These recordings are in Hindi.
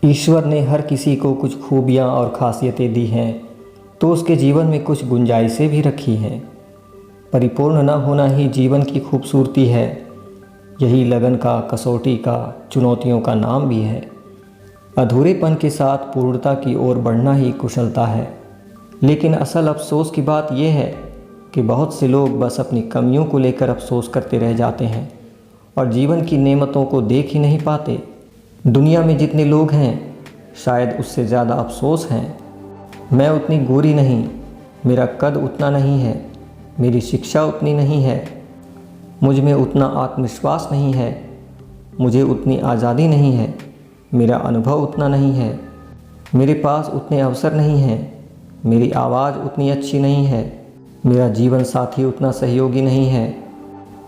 ईश्वर ने हर किसी को कुछ खूबियाँ और ख़ासियतें दी हैं, तो उसके जीवन में कुछ गुंजाइशें भी रखी हैं। परिपूर्ण न होना ही जीवन की खूबसूरती है। यही लगन का, कसौटी का, चुनौतियों का नाम भी है। अधूरेपन के साथ पूर्णता की ओर बढ़ना ही कुशलता है। लेकिन असल अफसोस की बात यह है कि बहुत से लोग बस अपनी कमियों को लेकर अफसोस करते रह जाते हैं और जीवन की नेमतों को देख ही नहीं पाते। दुनिया में जितने लोग हैं, शायद उससे ज़्यादा अफसोस हैं। मैं उतनी गोरी नहीं, मेरा कद उतना नहीं है, मेरी शिक्षा उतनी नहीं है, मुझ में उतना आत्मविश्वास नहीं है, मुझे उतनी आज़ादी नहीं है, मेरा अनुभव उतना नहीं है, मेरे पास उतने अवसर नहीं हैं, मेरी आवाज़ उतनी अच्छी नहीं है, मेरा जीवन साथी उतना सहयोगी नहीं है,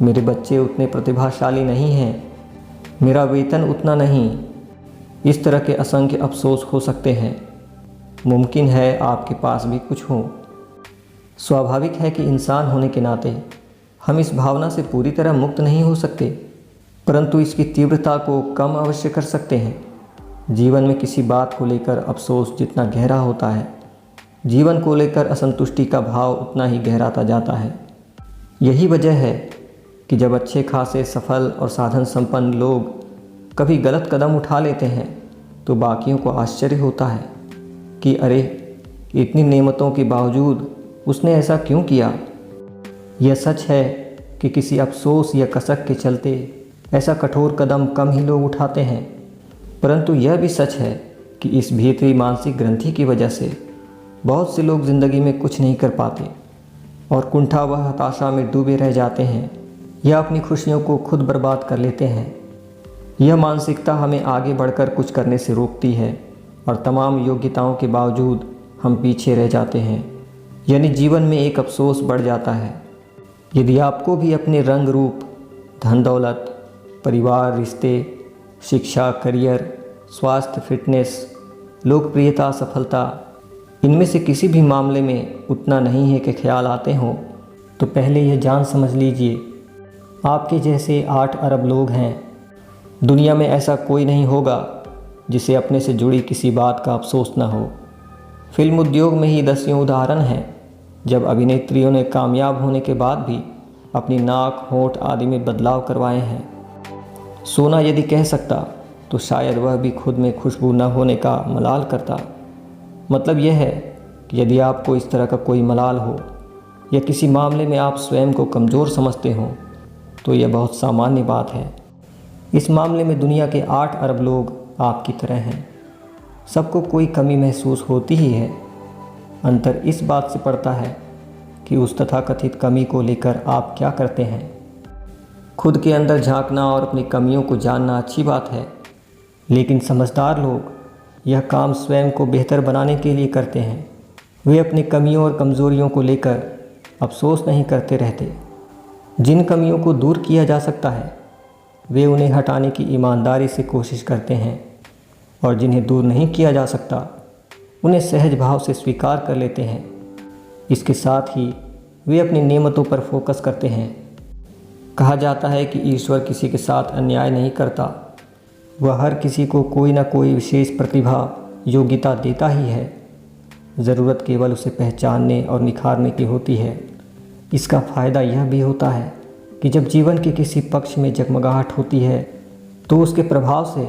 मेरे बच्चे उतने प्रतिभाशाली नहीं हैं, मेरा वेतन उतना नहीं। इस तरह के असंख्य अफसोस हो सकते हैं। मुमकिन है आपके पास भी कुछ हो। स्वाभाविक है कि इंसान होने के नाते हम इस भावना से पूरी तरह मुक्त नहीं हो सकते, परंतु इसकी तीव्रता को कम अवश्य कर सकते हैं। जीवन में किसी बात को लेकर अफसोस जितना गहरा होता है, जीवन को लेकर असंतुष्टि का भाव उतना ही गहराता जाता है। यही वजह है कि जब अच्छे खासे सफल और साधन संपन्न लोग कभी गलत कदम उठा लेते हैं तो बाकियों को आश्चर्य होता है कि अरे, इतनी नेमतों के बावजूद उसने ऐसा क्यों किया। यह सच है कि किसी अफसोस या कसक के चलते ऐसा कठोर कदम कम ही लोग उठाते हैं, परंतु यह भी सच है कि इस भीतरी मानसिक ग्रंथि की वजह से बहुत से लोग ज़िंदगी में कुछ नहीं कर पाते और कुंठा व हताशा में डूबे रह जाते हैं या अपनी खुशियों को खुद बर्बाद कर लेते हैं। यह मानसिकता हमें आगे बढ़कर कुछ करने से रोकती है और तमाम योग्यताओं के बावजूद हम पीछे रह जाते हैं, यानी जीवन में एक अफसोस बढ़ जाता है। यदि आपको भी अपने रंग रूप, धन दौलत, परिवार, रिश्ते, शिक्षा, करियर, स्वास्थ्य, फिटनेस, लोकप्रियता, सफलता, इनमें से किसी भी मामले में उतना नहीं है कि ख्याल आते हों, तो पहले यह जान समझ लीजिए, आपके जैसे 8 अरब लोग हैं। दुनिया में ऐसा कोई नहीं होगा जिसे अपने से जुड़ी किसी बात का अफसोस न हो। फिल्म उद्योग में ही दसियों उदाहरण हैं जब अभिनेत्रियों ने कामयाब होने के बाद भी अपनी नाक, होंठ आदि में बदलाव करवाए हैं। सोना यदि कह सकता तो शायद वह भी खुद में खुशबू न होने का मलाल करता। मतलब यह है कि यदि आपको इस तरह का कोई मलाल हो या किसी मामले में आप स्वयं को कमज़ोर समझते हो तो यह बहुत सामान्य बात है। इस मामले में दुनिया के 8 अरब लोग आपकी तरह हैं। सबको कोई कमी महसूस होती ही है। अंतर इस बात से पड़ता है कि उस तथाकथित कमी को लेकर आप क्या करते हैं। खुद के अंदर झांकना और अपनी कमियों को जानना अच्छी बात है, लेकिन समझदार लोग यह काम स्वयं को बेहतर बनाने के लिए करते हैं। वे अपनी कमियों और कमज़ोरियों को लेकर अफसोस नहीं करते रहते। जिन कमियों को दूर किया जा सकता है वे उन्हें हटाने की ईमानदारी से कोशिश करते हैं, और जिन्हें दूर नहीं किया जा सकता उन्हें सहज भाव से स्वीकार कर लेते हैं। इसके साथ ही वे अपनी नेमतों पर फोकस करते हैं। कहा जाता है कि ईश्वर किसी के साथ अन्याय नहीं करता, वह हर किसी को कोई ना कोई विशेष प्रतिभा, योग्यता देता ही है। ज़रूरत केवल उसे पहचानने और निखारने की होती है। इसका फ़ायदा यह भी होता है कि जब जीवन के किसी पक्ष में जगमगाहट होती है तो उसके प्रभाव से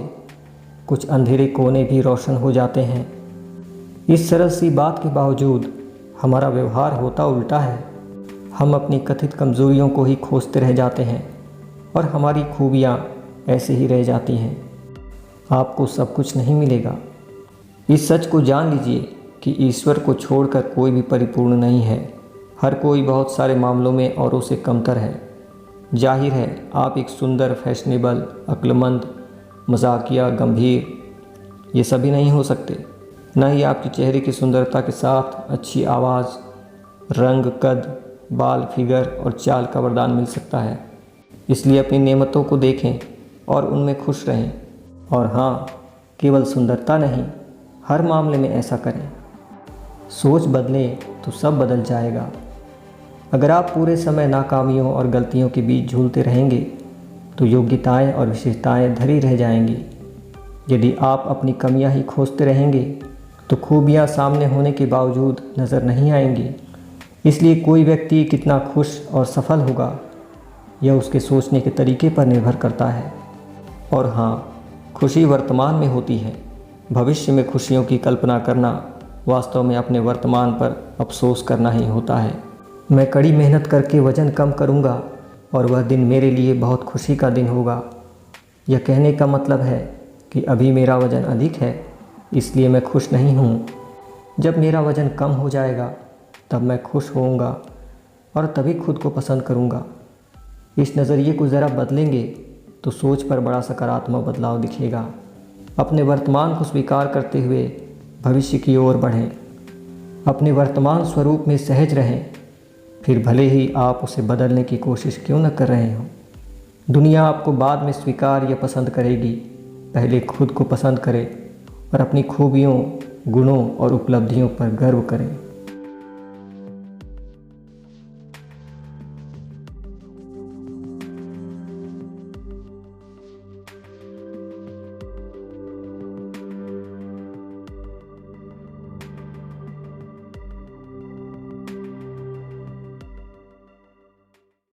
कुछ अंधेरे कोने भी रोशन हो जाते हैं। इस सरल सी बात के बावजूद हमारा व्यवहार होता उल्टा है। हम अपनी कथित कमज़ोरियों को ही खोजते रह जाते हैं और हमारी खूबियाँ ऐसे ही रह जाती हैं। आपको सब कुछ नहीं मिलेगा। इस सच को जान लीजिए कि ईश्वर को छोड़कर कोई भी परिपूर्ण नहीं है। हर कोई बहुत सारे मामलों में औरों से कमतर है। जाहिर है आप एक सुंदर, फैशनेबल, अक्लमंद, मजाकिया, गंभीर ये सभी नहीं हो सकते। न ही आपकी चेहरे की सुंदरता के साथ अच्छी आवाज़, रंग, कद, बाल, फिगर और चाल का वरदान मिल सकता है। इसलिए अपनी नेमतों को देखें और उनमें खुश रहें। और हाँ, केवल सुंदरता नहीं, हर मामले में ऐसा करें। सोच बदले तो सब बदल जाएगा। अगर आप पूरे समय नाकामियों और गलतियों के बीच झूलते रहेंगे तो योग्यताएं और विशेषताएं धरी रह जाएंगी। यदि आप अपनी कमियां ही खोजते रहेंगे तो खूबियां सामने होने के बावजूद नज़र नहीं आएंगी। इसलिए कोई व्यक्ति कितना खुश और सफल होगा यह उसके सोचने के तरीके पर निर्भर करता है। और हाँ, खुशी वर्तमान में होती है। भविष्य में खुशियों की कल्पना करना वास्तव में अपने वर्तमान पर अफसोस करना ही होता है। मैं कड़ी मेहनत करके वज़न कम करूँगा और वह दिन मेरे लिए बहुत खुशी का दिन होगा। यह कहने का मतलब है कि अभी मेरा वज़न अधिक है, इसलिए मैं खुश नहीं हूँ। जब मेरा वज़न कम हो जाएगा तब मैं खुश होऊंगा और तभी खुद को पसंद करूँगा। इस नज़रिए को ज़रा बदलेंगे तो सोच पर बड़ा सकारात्मक बदलाव दिखेगा। अपने वर्तमान को स्वीकार करते हुए भविष्य की ओर बढ़ें। अपने वर्तमान स्वरूप में सहज रहें, फिर भले ही आप उसे बदलने की कोशिश क्यों न कर रहे हों। दुनिया आपको बाद में स्वीकार या पसंद करेगी। पहले खुद को पसंद करें और अपनी खूबियों, गुणों और उपलब्धियों पर गर्व करें।